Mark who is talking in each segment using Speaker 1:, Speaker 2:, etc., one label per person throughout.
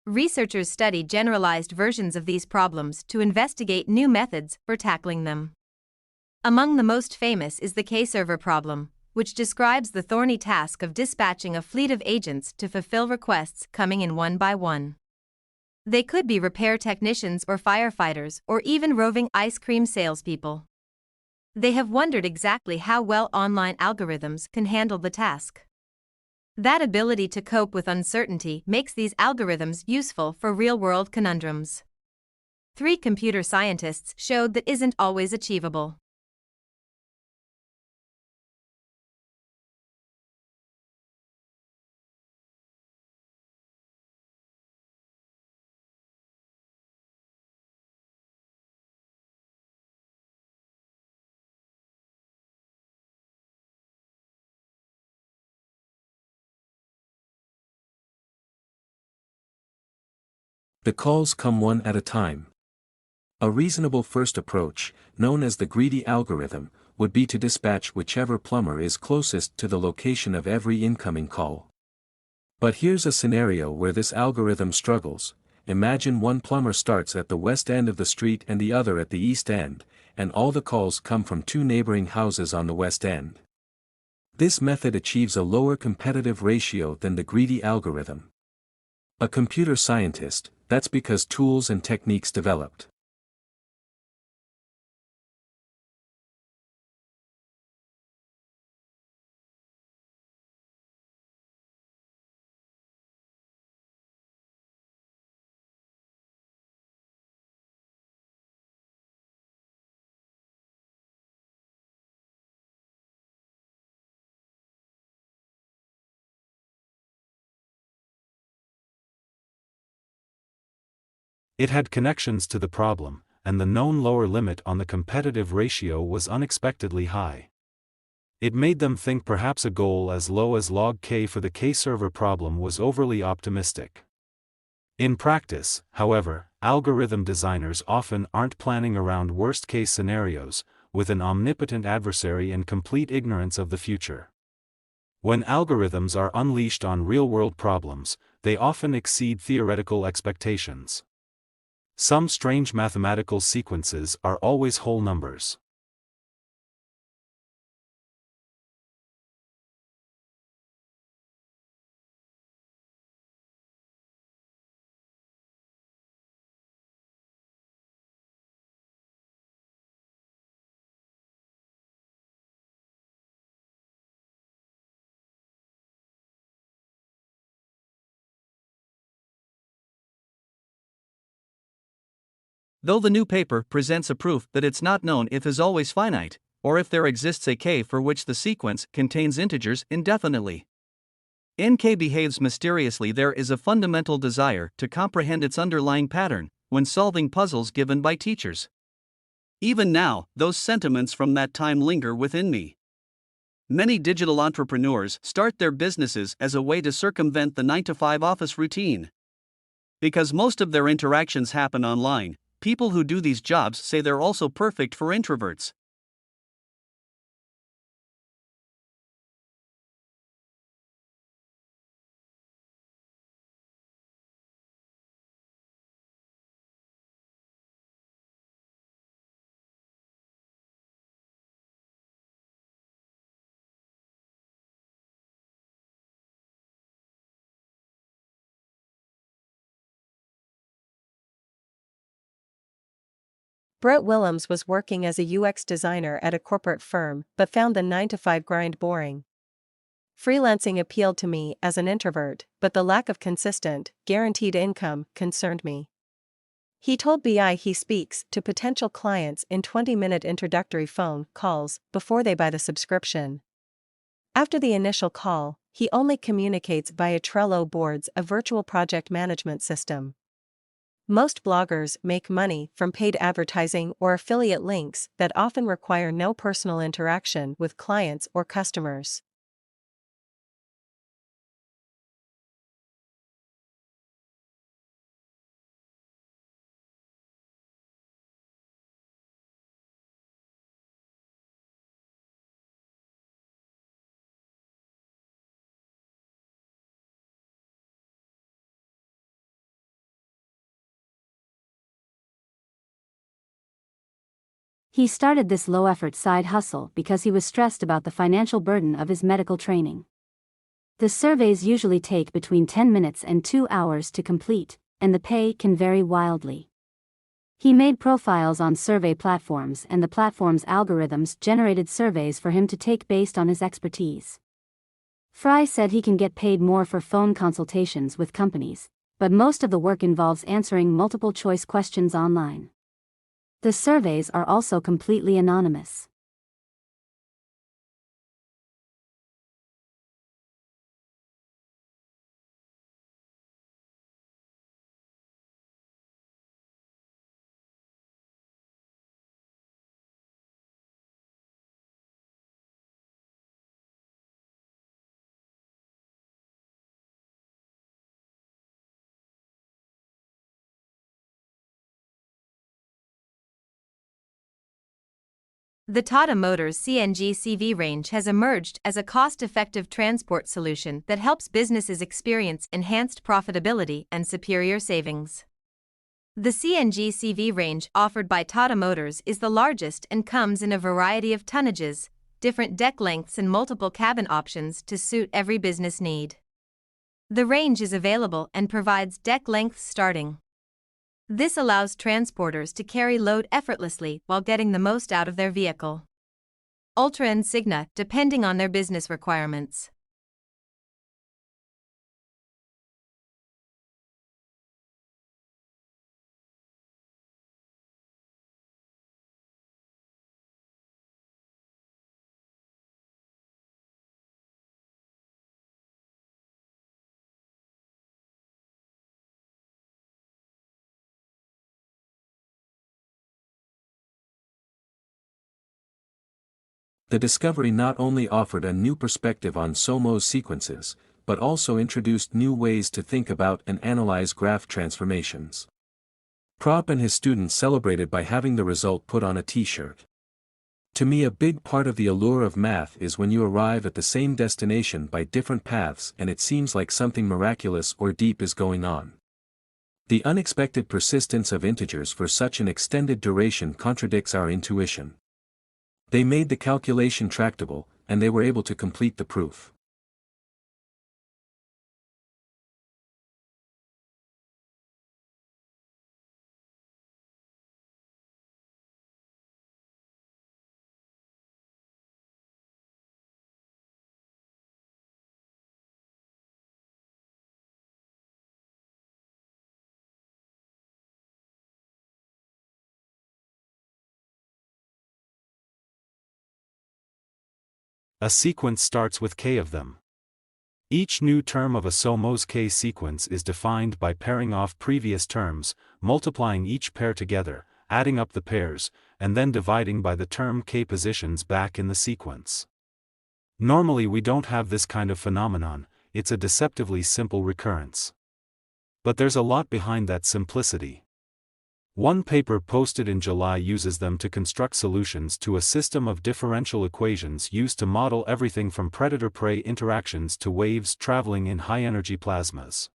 Speaker 1: Researchers study generalized versions of these problems to investigate new methods for tackling them. Among the most famous is the K-server problem, which describes the thorny task of dispatching a fleet of agents to fulfill requests coming in one by one. They could be repair technicians or firefighters or even roving ice cream salespeople. They have wondered exactly how well online algorithms can handle the task. That ability to cope with uncertainty makes these algorithms useful for real-world conundrums. 3 computer scientists showed that isn't always achievable.
Speaker 2: The calls come one at a time. A reasonable first approach, known as the greedy algorithm, would be to dispatch whichever plumber is closest to the location of every incoming call. But here's a scenario where this algorithm struggles. Imagine one plumber starts at the west end of the street and the other at the east end, and all the calls come from 2 neighboring houses on the west end. This method achieves a lower competitive ratio than the greedy algorithm. A computer scientist, that's because tools and techniques developed.
Speaker 3: It had connections to the problem, and the known lower limit on the competitive ratio was unexpectedly high. It made them think perhaps a goal as low as log k for the K-server problem was overly optimistic. In practice, however, algorithm designers often aren't planning around worst-case scenarios, with an omnipotent adversary in complete ignorance of the future. When algorithms are unleashed on real-world problems, they often exceed theoretical expectations. Some strange mathematical sequences are always whole numbers.
Speaker 4: Though the new paper presents a proof that it's not known if is always finite, or if there exists a k for which the sequence contains integers indefinitely. Nk behaves mysteriously. There is a fundamental desire to comprehend its underlying pattern when solving puzzles given by teachers. Even now, those sentiments from that time linger within me. Many digital entrepreneurs start their businesses as a way to circumvent the 9-to-5 office routine. Because most of their interactions happen online, people who do these jobs say they're also perfect for introverts.
Speaker 5: Brett Willems was working as a UX designer at a corporate firm but found the 9-to-5 grind boring. Freelancing appealed to me as an introvert, but the lack of consistent, guaranteed income concerned me. He told BI he speaks to potential clients in 20-minute introductory phone calls before they buy the subscription. After the initial call, he only communicates via Trello boards, a virtual project management system. Most bloggers make money from paid advertising or affiliate links that often require no personal interaction with clients or customers.
Speaker 6: He started this low-effort side hustle because he was stressed about the financial burden of his medical training. The surveys usually take between 10 minutes and 2 hours to complete, and the pay can vary wildly. He made profiles on survey platforms, and the platform's algorithms generated surveys for him to take based on his expertise. Fry said he can get paid more for phone consultations with companies, but most of the work involves answering multiple-choice questions online. The surveys are also completely anonymous.
Speaker 1: The Tata Motors CNG CV range has emerged as a cost-effective transport solution that helps businesses experience enhanced profitability and superior savings. The CNG CV range offered by Tata Motors is the largest and comes in a variety of tonnages, different deck lengths and multiple cabin options to suit every business need. The range is available and provides deck lengths starting. This allows transporters to carry load effortlessly while getting the most out of their vehicle. Ultra and Signa, depending on their business requirements.
Speaker 2: The discovery not only offered a new perspective on SOMO's sequences, but also introduced new ways to think about and analyze graph transformations. Prop and his students celebrated by having the result put on a t-shirt. To me, a big part of the allure of math is when you arrive at the same destination by different paths and it seems like something miraculous or deep is going on. The unexpected persistence of integers for such an extended duration contradicts our intuition. They made the calculation tractable, and they were able to complete the proof.
Speaker 3: A sequence starts with k of them. Each new term of a SOMO's k sequence is defined by pairing off previous terms, multiplying each pair together, adding up the pairs, and then dividing by the term k positions back in the sequence. Normally we don't have this kind of phenomenon, it's a deceptively simple recurrence. But there's a lot behind that simplicity. One paper posted in July uses them to construct solutions to a system of differential equations used to model everything from predator-prey interactions to waves traveling in high-energy plasmas.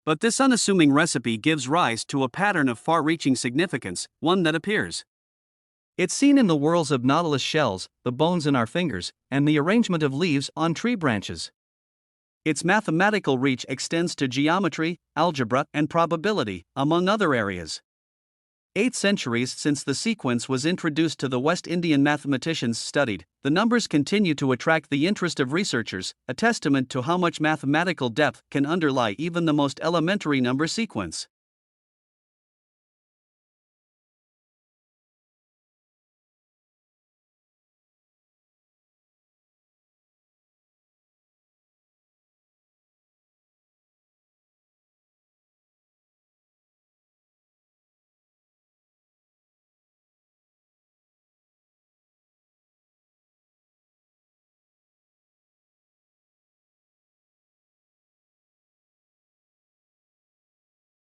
Speaker 4: But this unassuming recipe gives rise to a pattern of far-reaching significance, one that appears. It's seen in the whorls of nautilus shells, the bones in our fingers, and the arrangement of leaves on tree branches. Its mathematical reach extends to geometry, algebra, and probability, among other areas. 8 centuries since the sequence was introduced to the West Indian mathematicians studied, the numbers continue to attract the interest of researchers, a testament to how much mathematical depth can underlie even the most elementary number sequence.